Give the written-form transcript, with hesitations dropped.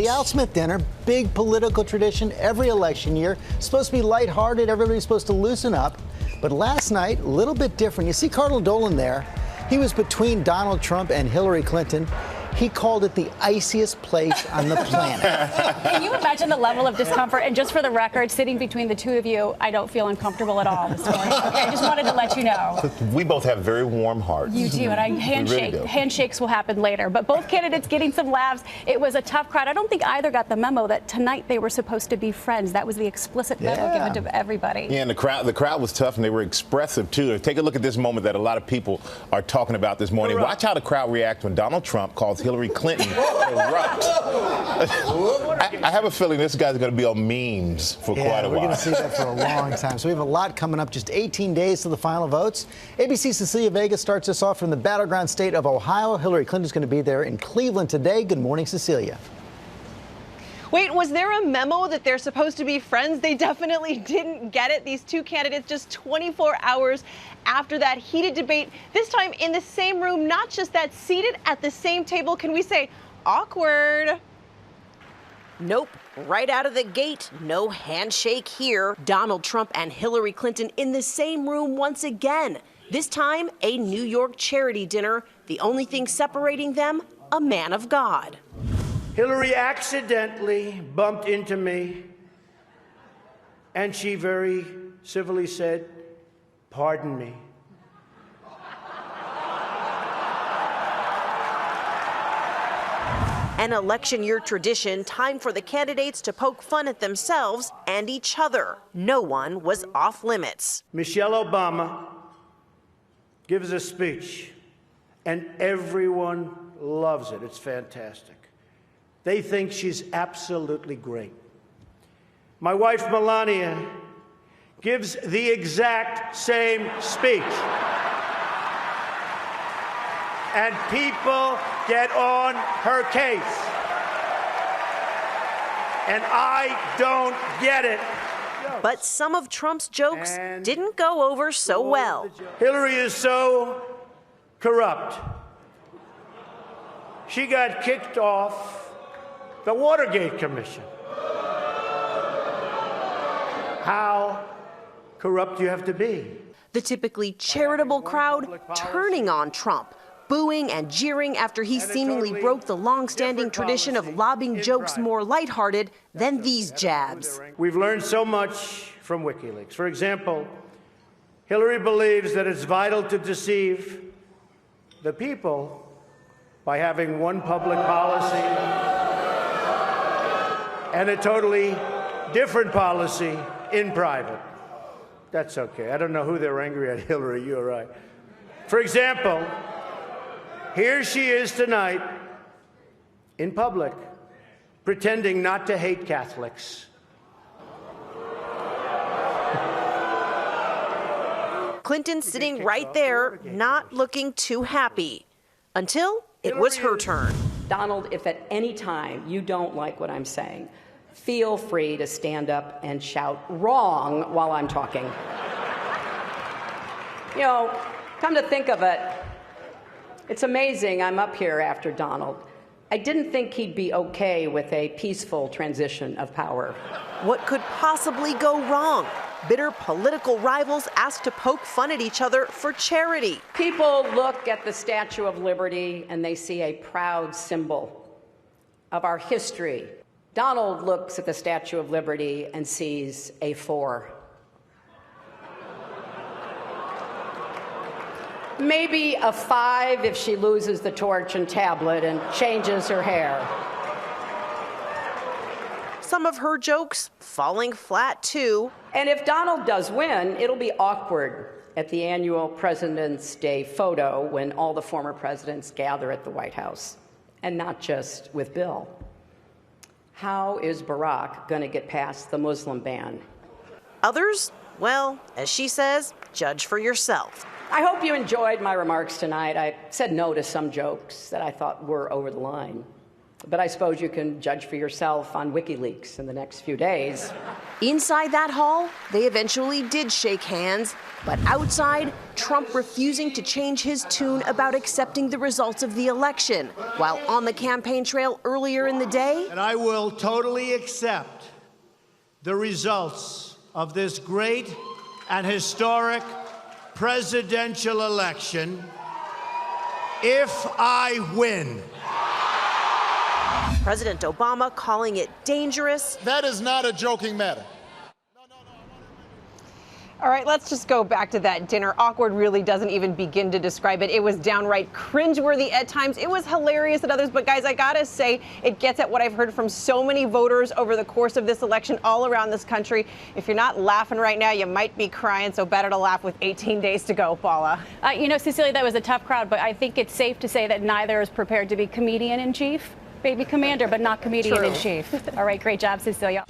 the Al Smith dinner, big political tradition every election year. Supposed to be lighthearted. Everybody's supposed to loosen up. But last night, a little bit different. You see Cardinal Dolan there. He was between Donald Trump and Hillary Clinton. He called it the iciest place on the planet. Can you imagine the level of discomfort? And just for the record, sitting between the two of you, I don't feel uncomfortable at all this morning. Okay, I just wanted to let you know. We both have very warm hearts. You do, and I handshake. Really Handshakes will happen later. But both candidates getting some laughs. It was a tough crowd. I don't think either got the memo that tonight they were supposed to be friends. That was the explicit memo given to everybody. Yeah, and the crowd was tough, and they were expressive too. Take a look at this moment that a lot of people are talking about this morning. Watch how the crowd reacts when Donald Trump calls Hillary Clinton corrupt. I have a feeling this guy's going to be on memes for quite a while. We're going to see that for a long time. So we have a lot coming up. Just 18 days to the final votes. ABC's Cecilia Vega starts us off from the battleground state of Ohio. Hillary Clinton's going to be there in Cleveland today. Good morning, Cecilia. Wait, was there a memo that they're supposed to be friends? They definitely didn't get it. These two candidates just 24 hours after that heated debate, this time in the same room, not just that, seated at the same table. Can we say awkward? Nope. Right out of the gate, no handshake here. Donald Trump and Hillary Clinton in the same room once again. This time, a New York charity dinner. The only thing separating them, a man of God. Hillary accidentally bumped into me, and she very civilly said, "Pardon me." An election year tradition, time for the candidates to poke fun at themselves and each other. No one was off limits. Michelle Obama gives a speech, and everyone loves it. It's fantastic. They think she's absolutely great. My wife, Melania, gives the exact same speech. And people get on her case. And I don't get it. But some of Trump's jokes didn't go over so well. Hillary is so corrupt. She got kicked off the Watergate Commission. How corrupt do you have to be? The typically charitable crowd turning on Trump, booing and jeering after he seemingly broke the long-standing tradition of lobbing jokes more lighthearted than these jabs. We've learned so much from WikiLeaks. For example, Hillary believes that it's vital to deceive the people by having one public policy and a totally different policy in private. That's okay. I don't know who they're angry at, Hillary, you're right. For example, here she is tonight in public, pretending not to hate Catholics. Clinton sitting right there, not looking too happy, until it was her turn. Donald, if at any time you don't like what I'm saying, feel free to stand up and shout wrong while I'm talking. You know, come to think of it, it's amazing I'm up here after Donald. I didn't think he'd be okay with a peaceful transition of power. What could possibly go wrong? Bitter political rivals asked to poke fun at each other for charity. People look at the Statue of Liberty and they see a proud symbol of our history. Donald looks at the Statue of Liberty and sees a 4. Maybe a 5 if she loses the torch and tablet and changes her hair. Some of her jokes falling flat, too. And if Donald does win, it'll be awkward at the annual President's Day photo when all the former presidents gather at the White House, and not just with Bill. How is Barack going to get past the Muslim ban? Others, well, as she says, judge for yourself. I hope you enjoyed my remarks tonight. I said no to some jokes that I thought were over the line. But I suppose you can judge for yourself on WikiLeaks in the next few days. Inside that hall, they eventually did shake hands, but outside, Trump refusing to change his tune about accepting the results of the election, while on the campaign trail earlier in the day. And I will totally accept the results of this great and historic presidential election if I win. President Obama calling it dangerous. That is not a joking matter. All right, let's just go back to that dinner. Awkward really doesn't even begin to describe it. It was downright cringeworthy at times. It was hilarious at others. But guys, I gotta say, it gets at what I've heard from so many voters over the course of this election all around this country. If you're not laughing right now, you might be crying. So better to laugh with 18 days to go, Paula. You know, Cecilia, that was a tough crowd, but I think it's safe to say that neither is prepared to be comedian in chief. Baby commander, but not comedian in chief. All right, great job, Cecilia.